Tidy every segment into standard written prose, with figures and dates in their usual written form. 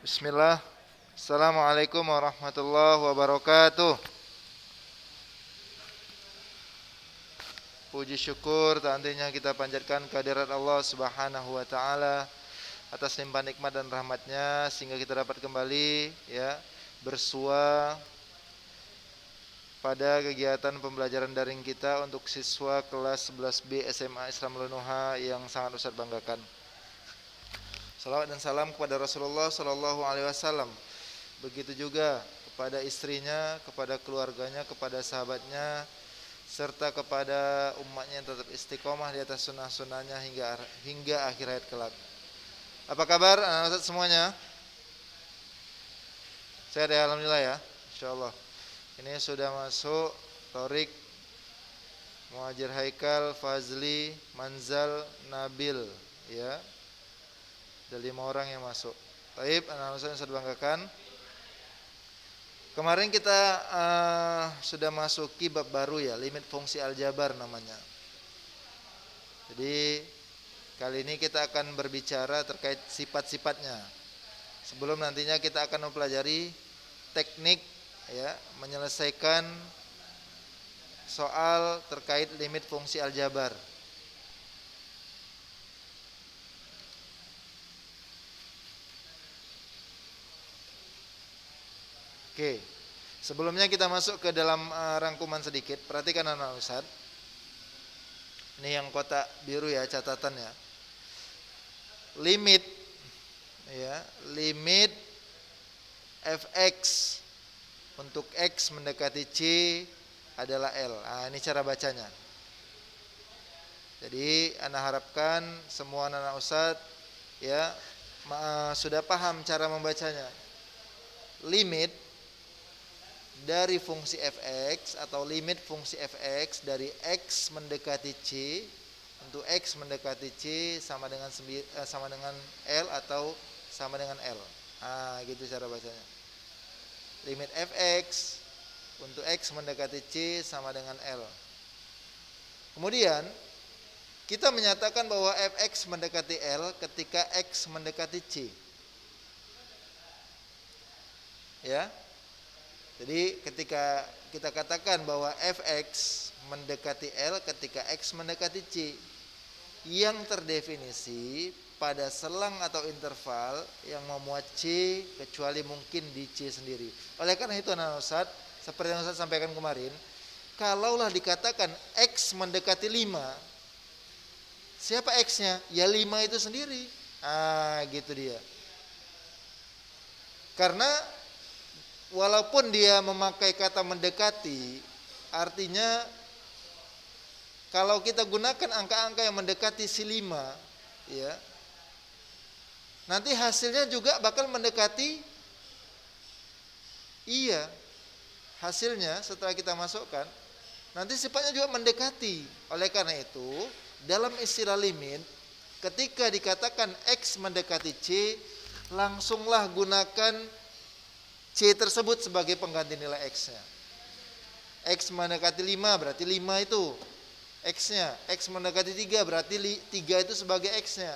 Bismillah. Assalamualaikum warahmatullahi wabarakatuh. Puji syukur tak hentinya kita panjatkan kehadirat Allah Subhanahu wa taala atas limpahan nikmat dan rahmatnya sehingga kita dapat kembali bersua pada kegiatan pembelajaran daring kita untuk siswa kelas 11B SMA Islam Lenuha yang sangat Ustaz banggakan. Salawat dan salam kepada Rasulullah sallallahu alaihi wasallam. Begitu juga kepada istrinya, kepada keluarganya, kepada sahabatnya, serta kepada umatnya yang tetap istiqomah di atas sunnah-sunnahnya hingga akhir hayat kelak. Apa kabar anak-anak semuanya? Sehat ya, alhamdulillah ya, insyaallah. Ini sudah masuk Torik, Muhajir Haikal, Fazli, Manzal, Nabil, ya. Ada 5 orang yang masuk. Baik, anak-anak yang saya banggakan. Kemarin kita sudah masuki bab baru ya, limit fungsi aljabar namanya. Jadi kali ini kita akan berbicara terkait sifat-sifatnya. Sebelum nantinya kita akan mempelajari teknik ya menyelesaikan soal terkait limit fungsi aljabar. Oke, sebelumnya kita masuk ke dalam rangkuman sedikit. Perhatikan anak Ustaz. Ini yang kotak biru ya catatannya. Limit fx untuk x mendekati c adalah L. Nah, ini cara bacanya. Jadi Anda harapkan semua anak Ustaz ya sudah paham cara membacanya. Limit dari fungsi fx atau limit fungsi fx dari x mendekati c untuk x mendekati c sama dengan L atau sama dengan L. Nah, gitu cara bacanya. Limit fx untuk x mendekati c sama dengan L. Kemudian kita menyatakan bahwa fx mendekati L ketika x mendekati c. Ya. Jadi ketika kita katakan bahwa fx mendekati L ketika x mendekati c, yang terdefinisi pada selang atau interval yang memuat c kecuali mungkin di c sendiri. Oleh karena itu anak Ustaz, seperti yang Ustaz sampaikan kemarin, kalaulah dikatakan x mendekati 5, siapa x-nya? Ya 5 itu sendiri. Gitu dia. Karena walaupun dia memakai kata mendekati, artinya kalau kita gunakan angka-angka yang mendekati si 5, ya, nanti hasilnya juga bakal mendekati iya. Hasilnya setelah kita masukkan, nanti sifatnya juga mendekati. Oleh karena itu, dalam istilah limit, ketika dikatakan X mendekati C, langsunglah gunakan C tersebut sebagai pengganti nilai X-nya. X mendekati 5 berarti 5 itu X-nya. X mendekati 3 berarti 3 itu sebagai X-nya.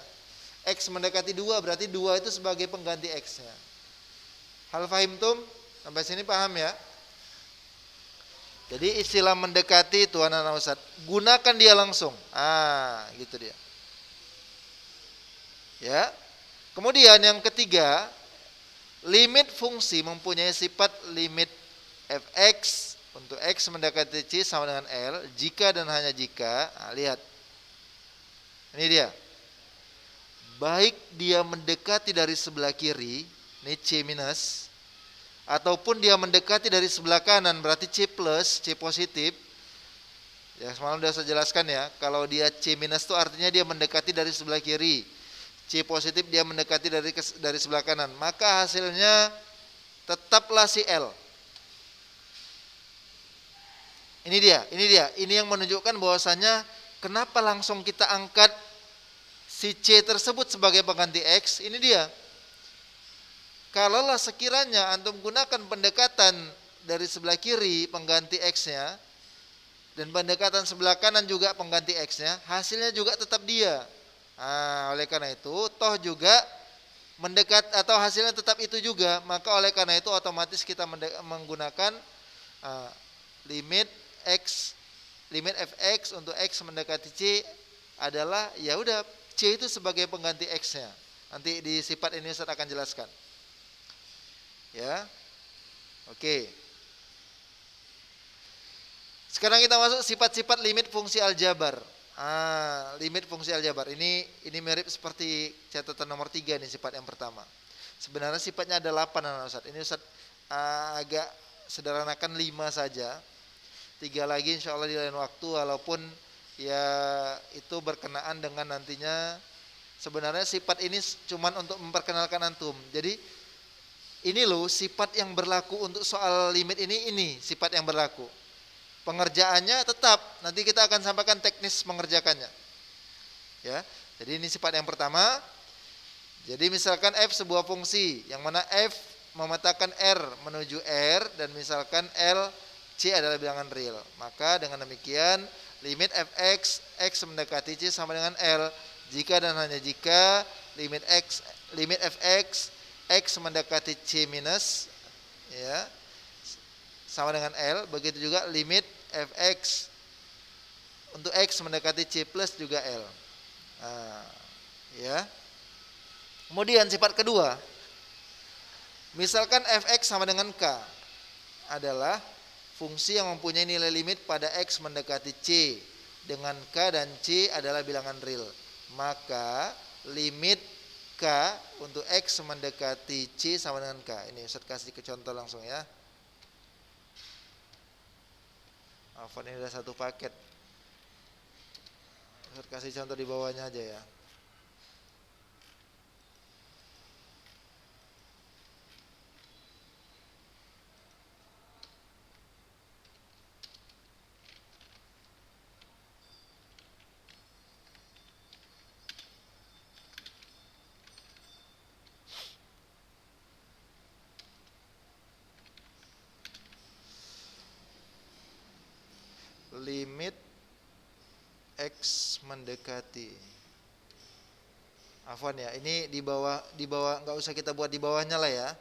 X mendekati 2 berarti 2 itu sebagai pengganti X-nya. Hal fahim tum? Sampai sini paham ya? Jadi istilah mendekati itu anak-anak Ustaz, gunakan dia langsung. Gitu dia. Ya. Kemudian yang ketiga, limit fungsi mempunyai sifat limit fx untuk x mendekati c sama dengan L jika dan hanya jika, lihat. Ini dia. Baik dia mendekati dari sebelah kiri, ini c minus, ataupun dia mendekati dari sebelah kanan, berarti c plus, c positif. Ya, semalam sudah saya jelaskan ya, kalau dia c minus itu artinya dia mendekati dari sebelah kiri. C positif dia mendekati dari sebelah kanan, maka hasilnya tetaplah si L. Ini yang menunjukkan bahwasanya kenapa langsung kita angkat si C tersebut sebagai pengganti X. Ini dia. Kalaulah sekiranya antum gunakan pendekatan dari sebelah kiri pengganti X-nya dan pendekatan sebelah kanan juga pengganti X-nya, hasilnya juga tetap dia. Oleh karena itu, toh juga mendekat atau hasilnya tetap itu juga, maka oleh karena itu otomatis kita menggunakan uh, limit x limit fx untuk x mendekati c adalah ya udah c itu sebagai pengganti x-nya. Nanti di sifat ini Ustaz akan jelaskan. Ya. Oke. Sekarang kita masuk sifat-sifat limit fungsi aljabar. Limit fungsi aljabar. Ini mirip seperti catatan nomor 3 nih, sifat yang pertama. Sebenarnya sifatnya ada 8 Ustaz. Ini Ustaz agak sederhanakan 5 saja. 3 lagi insya Allah di lain waktu, walaupun ya itu berkenaan dengan nantinya. Sebenarnya sifat ini cuman untuk memperkenalkan antum. Jadi ini loh sifat yang berlaku untuk soal limit ini sifat yang berlaku. Pengerjaannya tetap nanti kita akan sampaikan teknis mengerjakannya. Ya. Jadi ini sifat yang pertama. Jadi misalkan f sebuah fungsi yang mana f memetakan r menuju r dan misalkan l c adalah bilangan real. Maka dengan demikian limit fx x mendekati c sama dengan l jika dan hanya jika limit fx x mendekati c minus ya sama dengan l, begitu juga limit fx untuk x mendekati c plus juga l. Ya. Kemudian sifat kedua, misalkan fx sama dengan k adalah fungsi yang mempunyai nilai limit pada x mendekati c dengan k dan c adalah bilangan real. Maka limit k untuk x mendekati c sama dengan k. Ini Ustaz kasih ke contoh langsung ya. Ini udah satu paket. Ustaz kasih contoh di bawahnya aja ya. Limit x mendekati. Afwan ya, ini di bawah nggak usah kita buat di bawahnya lah ya.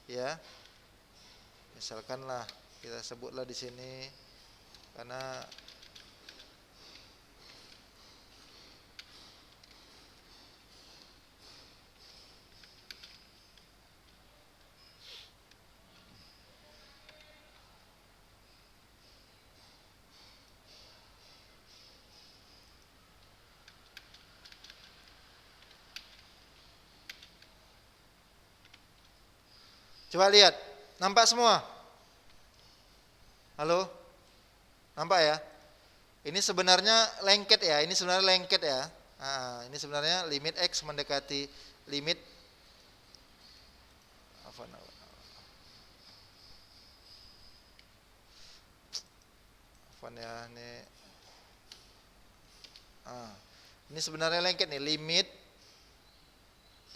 Ya. Misalkan lah kita sebutlah di sini karena coba lihat, nampak semua? Halo? Nampak ya? Ini sebenarnya lengket ya, ini sebenarnya limit x mendekati limit ini sebenarnya lengket nih, limit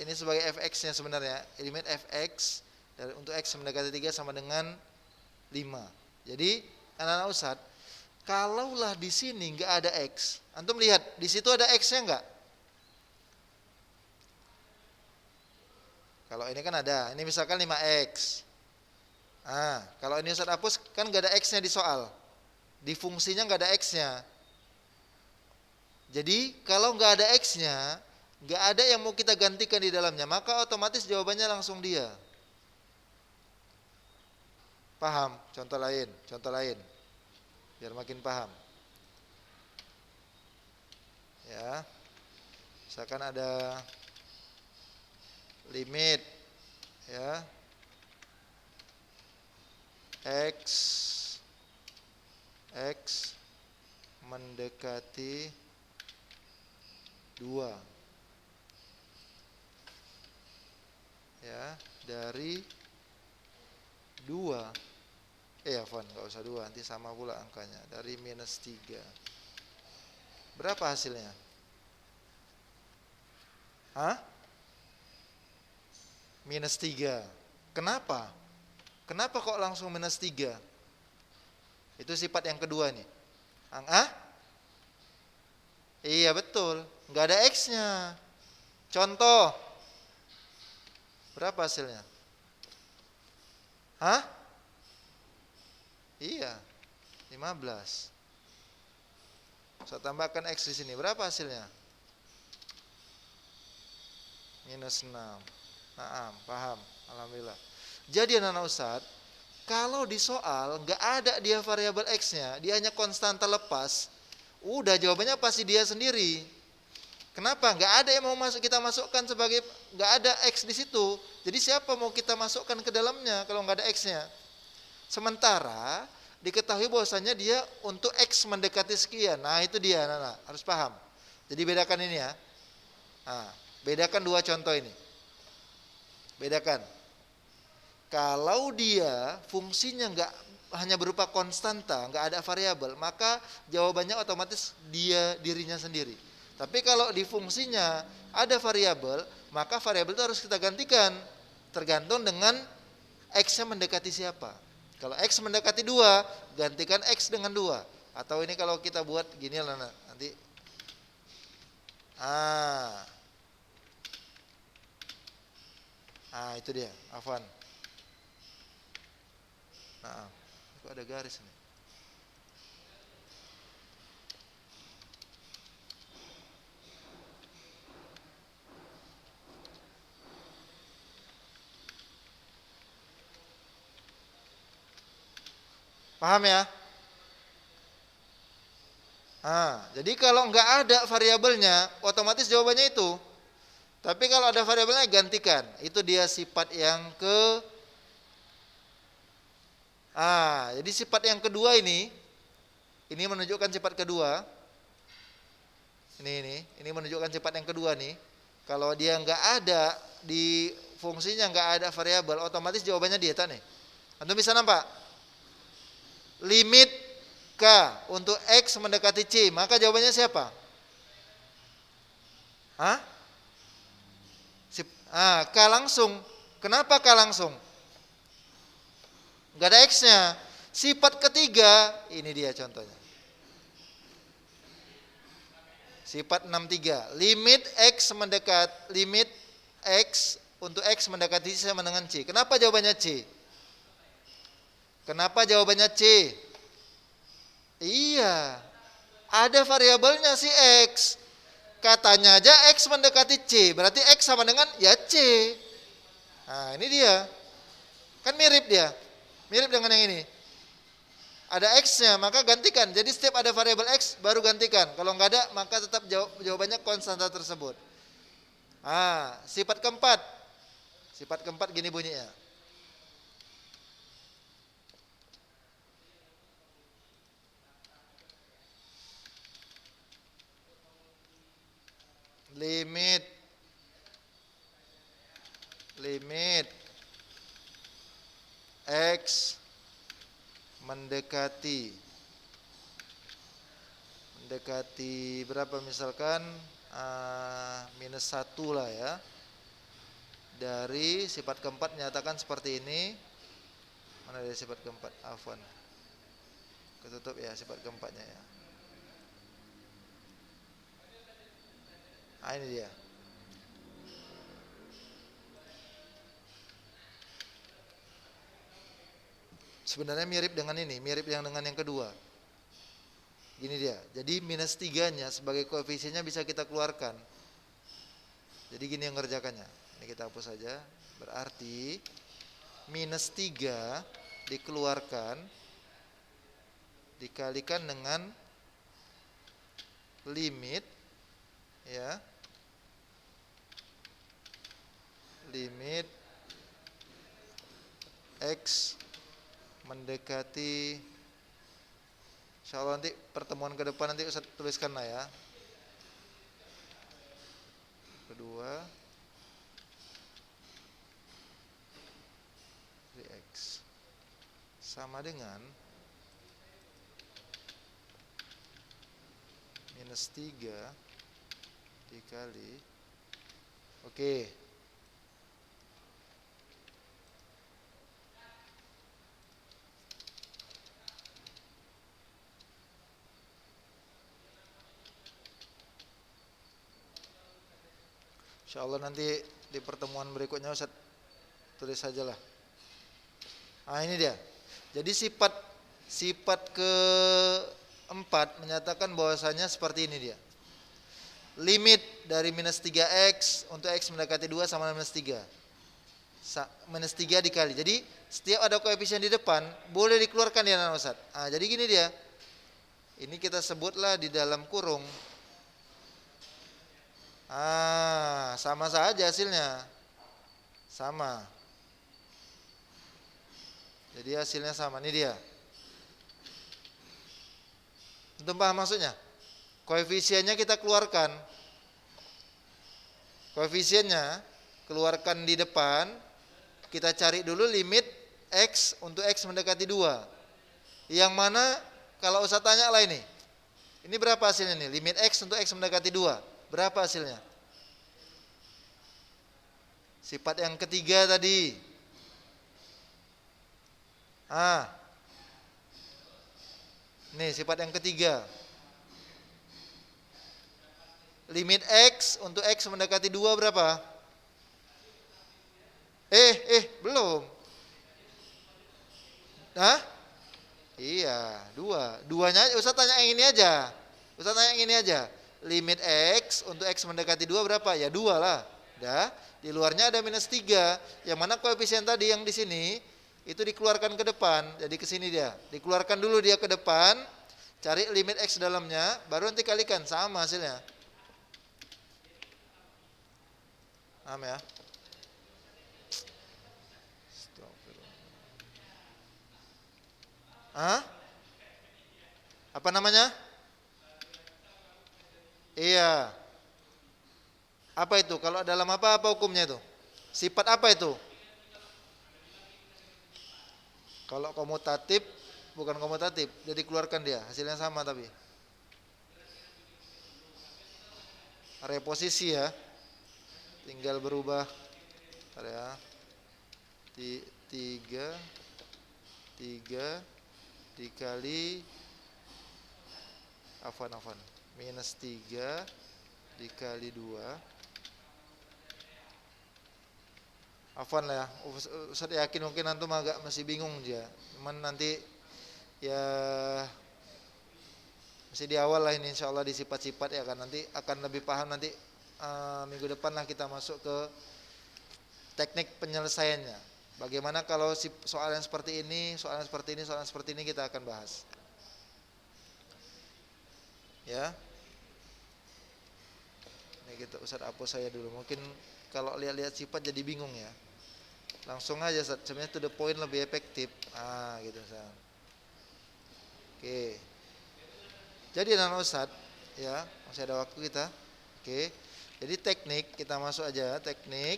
ini sebagai fx-nya sebenarnya, limit fx dari untuk x mendekati 3 sama dengan 5. Jadi anak-anak Ustaz, kalaulah di sini enggak ada x, antum lihat di situ ada x-nya enggak? Kalau ini kan ada, ini misalkan 5x. Kalau ini Ustaz hapus kan enggak ada x-nya di soal. Di fungsinya enggak ada x-nya. Jadi kalau enggak ada x-nya, enggak ada yang mau kita gantikan di dalamnya, maka otomatis jawabannya langsung dia. Paham? Contoh lain, biar makin paham. Ya, misalkan ada limit, ya, x mendekati 2, ya, dari 2. Afwan, nggak usah 2, nanti sama pula angkanya. Dari -3. Berapa hasilnya? -3. Kenapa? Kenapa kok langsung -3? Itu sifat yang kedua nih. Iya betul, nggak ada x-nya. Contoh, Berapa hasilnya? Hah? Iya, 15. Saya tambahkan X di sini. Berapa hasilnya? -6. Nah, paham. Alhamdulillah. Jadi anak-anak Ustadz, kalau di soal nggak ada dia variabel X-nya, dia hanya konstanta lepas, udah jawabannya pasti dia sendiri. Kenapa? Nggak ada yang mau kita masukkan sebagai, nggak ada X di situ. Jadi siapa mau kita masukkan ke dalamnya kalau nggak ada X-nya? Sementara diketahui bahwasanya dia untuk X mendekati sekian. Nah itu dia, anak-anak harus paham. Jadi bedakan ini ya. Nah, bedakan dua contoh ini. Bedakan. Kalau dia fungsinya nggak hanya berupa konstanta, nggak ada variabel, maka jawabannya otomatis dia dirinya sendiri. Tapi kalau di fungsinya ada variabel, maka variabel itu harus kita gantikan tergantung dengan X-nya mendekati siapa. Kalau X mendekati 2, gantikan X dengan 2. Atau ini kalau kita buat gini lah nanti. Itu dia, Afwan. Nah, itu ada garis nih. Paham ya? Jadi kalau nggak ada variabelnya, otomatis jawabannya itu. Tapi kalau ada variabelnya gantikan. Itu dia sifat yang jadi sifat yang kedua ini menunjukkan sifat kedua. Ini menunjukkan sifat yang kedua nih. Kalau dia nggak ada di fungsinya, nggak ada variabel, otomatis jawabannya dia nih. Antum bisa nampak? Limit K untuk X mendekati C, maka jawabannya siapa? K langsung. Kenapa K langsung? Nggak ada X-nya. Sifat ketiga, ini dia contohnya. Sifat 63, limit X untuk X mendekati C sama dengan C. Kenapa jawabannya C? Kenapa jawabannya C? Iya, ada variabelnya si X. Katanya aja X mendekati C, berarti X sama dengan ya C. Nah ini dia, kan mirip dia, mirip dengan yang ini. Ada X-nya, maka gantikan. Jadi setiap ada variabel X, baru gantikan. Kalau nggak ada, maka tetap jawabannya konstanta tersebut. Sifat keempat. Sifat keempat gini bunyinya. Limit X mendekati berapa misalkan -1 lah ya, dari sifat keempat nyatakan seperti ini. Mana dari sifat keempat? Afwan, ketutup ya sifat keempatnya ya. Ini dia. Sebenarnya mirip dengan ini, mirip dengan yang kedua. Gini dia. Jadi -3-nya sebagai koefisiennya bisa kita keluarkan. Jadi gini yang ngerjakannya. Ini kita hapus saja. Berarti -3 dikeluarkan dikalikan dengan limit ya. Limit X mendekati, insyaallah nanti pertemuan ke depan nanti Ustaz tuliskan lah ya. Kedua X sama dengan -3 dikali, oke. Insyaallah nanti di pertemuan berikutnya Ustaz tulis sajalah. Ah, ini dia. Jadi sifat keempat menyatakan bahwasanya seperti ini dia. Limit dari minus 3x untuk x mendekati 2 sama minus 3. Minus 3 dikali. Jadi setiap ada koefisien di depan boleh dikeluarkan ya anak Ustaz. Ah, jadi gini dia. Ini kita sebutlah di dalam kurung. Ah, sama saja hasilnya. Sama. Jadi hasilnya sama. Ini dia. Untuk paham maksudnya? Koefisiennya kita keluarkan. Koefisiennya keluarkan di depan. Kita cari dulu limit x untuk x mendekati 2. Yang mana kalau Ustaz tanya lah ini. Ini berapa hasilnya nih? Limit x untuk x mendekati 2. Berapa hasilnya? Sifat yang ketiga tadi. Nih sifat yang ketiga. Limit x untuk x mendekati 2 berapa? Belum. Hah? Iya, 2. Duanya Ustaz tanya yang ini aja. Ustaz tanya yang ini aja. Limit x untuk x mendekati 2 berapa? Ya 2 lah. Dah. Di luarnya ada minus 3. Yang mana koefisien tadi yang di sini itu dikeluarkan ke depan. Jadi ke sini dia. Dikeluarkan dulu dia ke depan. Cari limit x dalamnya, baru nanti kalikan sama hasilnya. Paham ya? Apa namanya? Iya. Apa itu? Kalau dalam apa hukumnya itu? Sifat apa itu? Kalau komutatif, bukan komutatif, jadi keluarkan dia, hasilnya sama tapi. Reposisi ya. Tinggal berubah. Bentar ya. 3 dikali afwan minus 3 dikali 2 afwan lah ya. Ustaz yakin mungkin antum agak masih bingung aja, cuman nanti ya masih di awal lah ini insyaallah di sifat-sifat ya kan, nanti akan lebih paham nanti minggu depan lah kita masuk ke teknik penyelesaiannya. Bagaimana kalau soal yang seperti ini, soal yang seperti ini kita akan bahas. Ya. Ini kita Ustaz hapus saya dulu. Mungkin kalau lihat-lihat sifat jadi bingung ya. Langsung aja Ustaz, sebenarnya to the point lebih efektif. Gitu Ustaz. Oke. Jadi anak Ustaz, ya, masih ada waktu kita. Oke. Jadi teknik kita masuk aja, teknik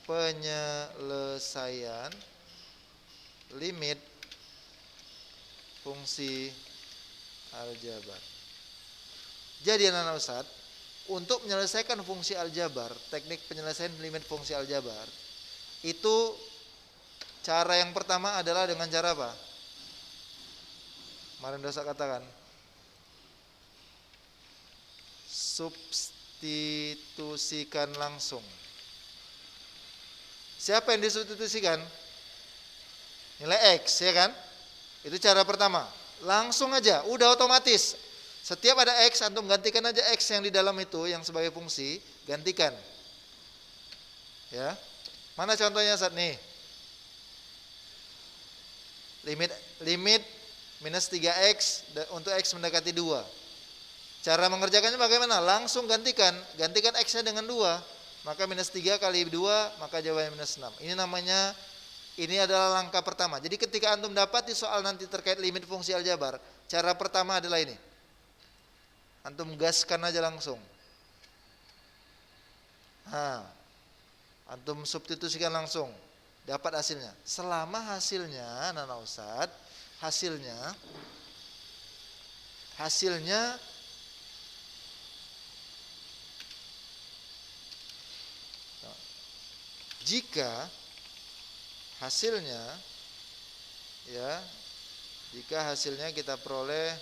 penyelesaian limit fungsi aljabar. Jadi anak-anak Ustaz, untuk menyelesaikan fungsi aljabar, teknik penyelesaian limit fungsi aljabar, itu cara yang pertama adalah dengan cara apa? Kemarin dosa katakan substitusikan langsung. Siapa yang disubstitusikan? Nilai X, ya kan? Itu cara pertama. Langsung aja, udah otomatis. Setiap ada X, antum gantikan aja X yang di dalam itu, yang sebagai fungsi, gantikan. Ya. Mana contohnya saat nih? Limit minus 3X untuk X mendekati 2. Cara mengerjakannya bagaimana? Langsung gantikan X-nya dengan 2. Maka minus 3 kali 2, maka jawabannya minus 6. Ini namanya, ini adalah langkah pertama. Jadi ketika antum dapat di soal nanti terkait limit fungsi aljabar, cara pertama adalah ini. Antum gaskan aja langsung. Antum substitusikan langsung, dapat hasilnya. Selama hasilnya, anak Ustaz, hasilnya jika hasilnya kita peroleh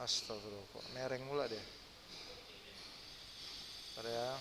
Astagfirullah, kok nereng mula deh. Ada ya.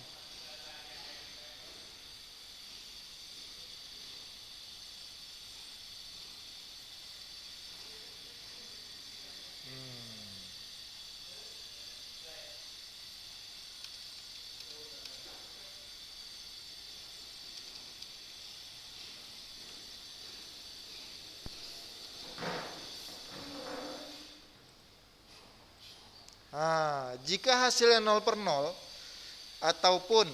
Jika hasilnya 0/0 ataupun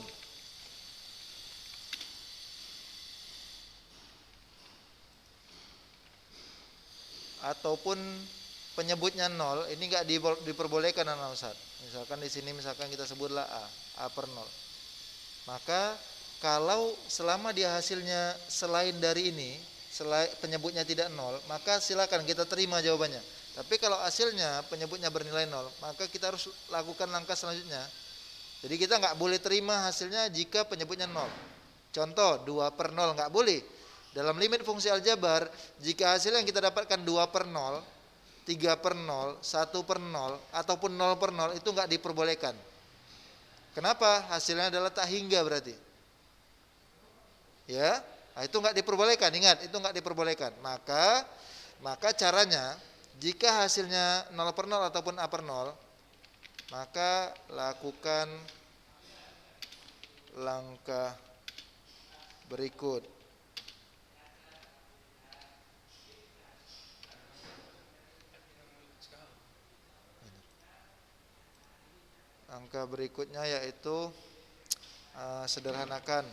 penyebutnya 0, ini nggak diperbolehkan anak Ustaz. Misalkan di sini misalkan kita sebutlah A/0. Maka kalau selama dia hasilnya selain dari ini, selain penyebutnya tidak 0, maka silakan kita terima jawabannya. Tapi kalau hasilnya penyebutnya bernilai 0, maka kita harus lakukan langkah selanjutnya. Jadi kita nggak boleh terima hasilnya jika penyebutnya 0. Contoh 2/0 nggak boleh. Dalam limit fungsi aljabar, jika hasil yang kita dapatkan 2/0, 3/0, 1/0, ataupun 0/0 itu nggak diperbolehkan. Kenapa? Hasilnya adalah tak hingga berarti. Ya, itu nggak diperbolehkan. Ingat, itu nggak diperbolehkan. Maka caranya, jika hasilnya 0/0 ataupun A/0, maka lakukan langkah berikut. Langkah berikutnya yaitu sederhanakan.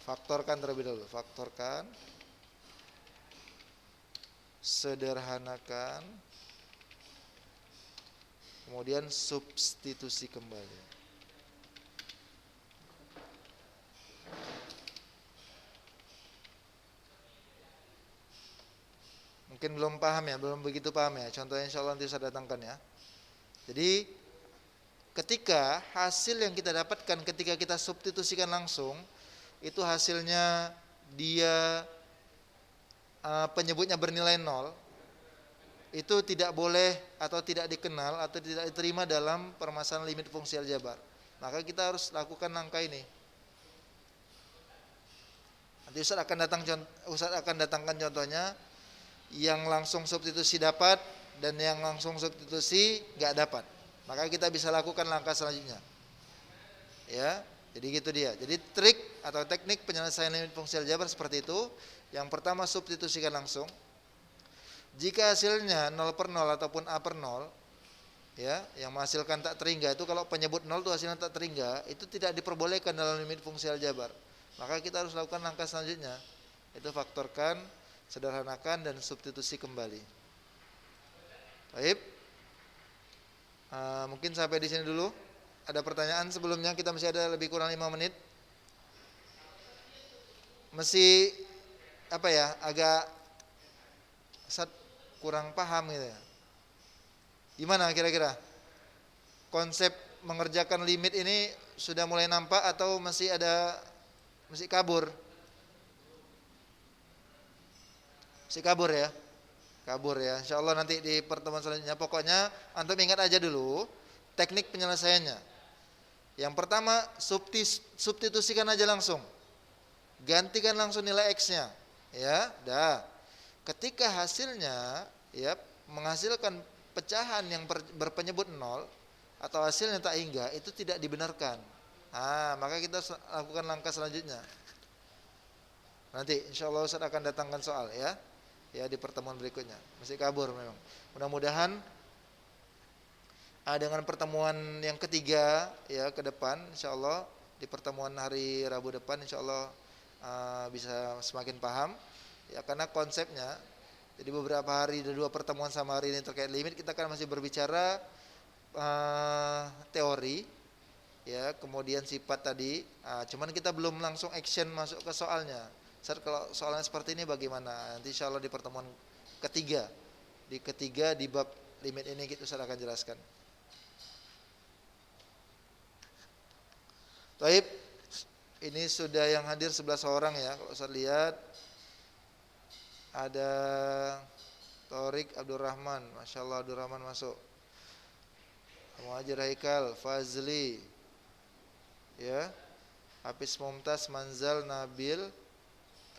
Faktorkan terlebih dahulu. Faktorkan, sederhanakan, kemudian substitusi kembali. Mungkin belum paham ya, belum begitu paham ya. Contohnya insya Allah nanti saya datangkan ya. Jadi ketika hasil yang kita dapatkan ketika kita substitusikan langsung, itu hasilnya dia penyebutnya bernilai 0, itu tidak boleh atau tidak dikenal atau tidak diterima dalam permasalahan limit fungsi aljabar. Maka kita harus lakukan langkah ini. Nanti Ustaz akan datangkan contohnya yang langsung substitusi dapat dan yang langsung substitusi nggak dapat. Maka kita bisa lakukan langkah selanjutnya. Ya, jadi gitu dia. Jadi trik atau teknik penyelesaian limit fungsi aljabar seperti itu. Yang pertama substitusikan langsung. Jika hasilnya 0/0 ataupun A/0, ya, yang menghasilkan tak terhingga itu kalau penyebut 0 itu hasilnya tak terhingga, itu tidak diperbolehkan dalam limit fungsi aljabar. Maka kita harus lakukan langkah selanjutnya. Itu faktorkan, sederhanakan, dan substitusi kembali. Baik. Mungkin sampai di sini dulu. Ada pertanyaan sebelumnya? Kita masih ada lebih kurang 5 menit. Masih agak kurang paham gitu ya. Gimana kira-kira? Konsep mengerjakan limit ini sudah mulai nampak atau masih kabur? Masih kabur ya? Kabur ya. Insya Allah nanti di pertemuan selanjutnya. Pokoknya antum ingat aja dulu teknik penyelesaiannya. Yang pertama substitusikan aja langsung. Gantikan langsung nilai X-nya. Ya, dah. Ketika hasilnya ya menghasilkan pecahan yang berpenyebut 0 atau hasilnya tak hingga, itu tidak dibenarkan. Maka kita lakukan langkah selanjutnya. Nanti insya Allah Ustaz akan datangkan soal ya di pertemuan berikutnya. Masih kabur memang. Mudah-mudahan dengan pertemuan yang ketiga ya ke depan, insya Allah di pertemuan hari Rabu depan, insya Allah bisa semakin paham ya, karena konsepnya. Jadi beberapa hari, 2 pertemuan sama hari ini terkait limit, kita kan masih berbicara teori ya, kemudian sifat tadi. Cuman kita belum langsung action masuk ke soalnya. Ustaz, kalau soalnya seperti ini bagaimana? Nanti insya Allah di pertemuan ketiga di bab limit ini kita Ustaz akan jelaskan. Baik, Ini sudah yang hadir 11 orang ya. Kalau saya lihat ada Torik Abdurrahman, Masya Allah Abdurrahman masuk. Muhajir Haikal, Fazli, ya, Hafiz Mumtaz, Manzal, Nabil,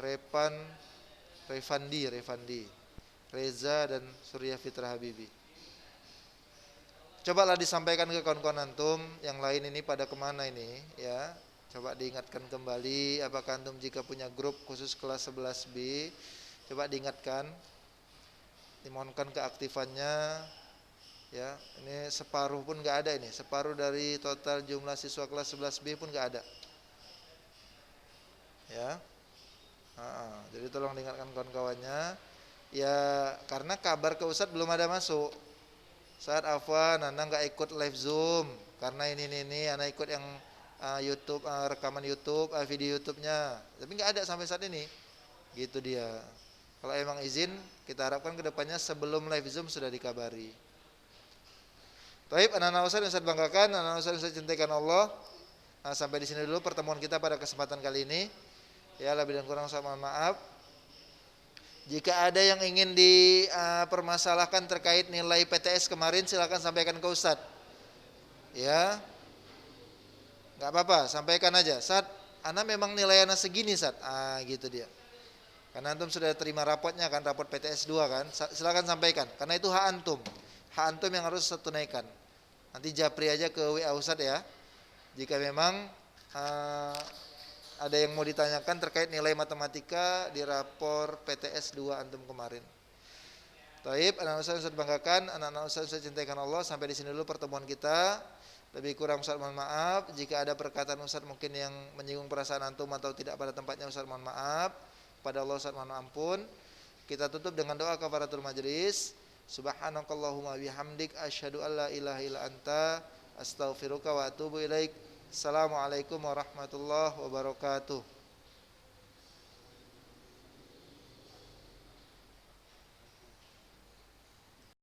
Repan, Revandi, Reza dan Surya Fitra Habibi. Cobalah disampaikan ke kawan-kawan antum yang lain ini pada kemana ini, ya. Coba diingatkan kembali, apakah antum jika punya grup khusus kelas 11B, coba diingatkan, dimohonkan keaktifannya. Ya, ini separuh pun nggak ada ini, separuh dari total jumlah siswa kelas 11B pun nggak ada. Ya, jadi tolong diingatkan kawan-kawannya. Ya, karena kabar ke Ustadz belum ada masuk. Saat Afwan, Anda nggak ikut live Zoom karena ini, Anda ikut yang YouTube, rekaman YouTube, video YouTube-nya, tapi nggak ada sampai saat ini. Gitu dia. Kalau emang izin, kita harapkan kedepannya sebelum live Zoom sudah dikabari. Baik, anak-anak Ustaz yang saya banggakan, anak-anak Ustaz yang saya cintakan Allah. Sampai di sini dulu pertemuan kita pada kesempatan kali ini. Ya, lebih dan kurang saya mohon maaf. Jika ada yang ingin dipermasalahkan terkait nilai PTS kemarin, silakan sampaikan ke Ustaz. Ya, nggak apa-apa, sampaikan aja. Saat anak memang nilai anak segini, Ustaz. Gitu dia. Karena antum sudah terima rapotnya kan, rapot PTS 2 kan. Silakan sampaikan, karena itu hak antum. Hak antum yang harus tunaikan. Nanti japri aja ke WA Ustadz ya. Jika memang ada yang mau ditanyakan terkait nilai matematika di rapor PTS 2 antum kemarin. Taib, anak-anak Ustadz yang saya banggakan, anak-anak Ustadz yang saya cintakan Allah, sampai di sini dulu pertemuan kita. Lebih kurang Ustadz mohon maaf. Jika ada perkataan Ustadz mungkin yang menyinggung perasaan antum atau tidak pada tempatnya, Ustadz mohon maaf. Pada Allah Ustadz mohon ampun. Kita tutup dengan doa kafaratul majlis. Subhanakallahumma bihamdik asyhadu alla ilaha illa anta astaghfiruka wa atubu ilaik. Assalamualaikum warahmatullahi wabarakatuh.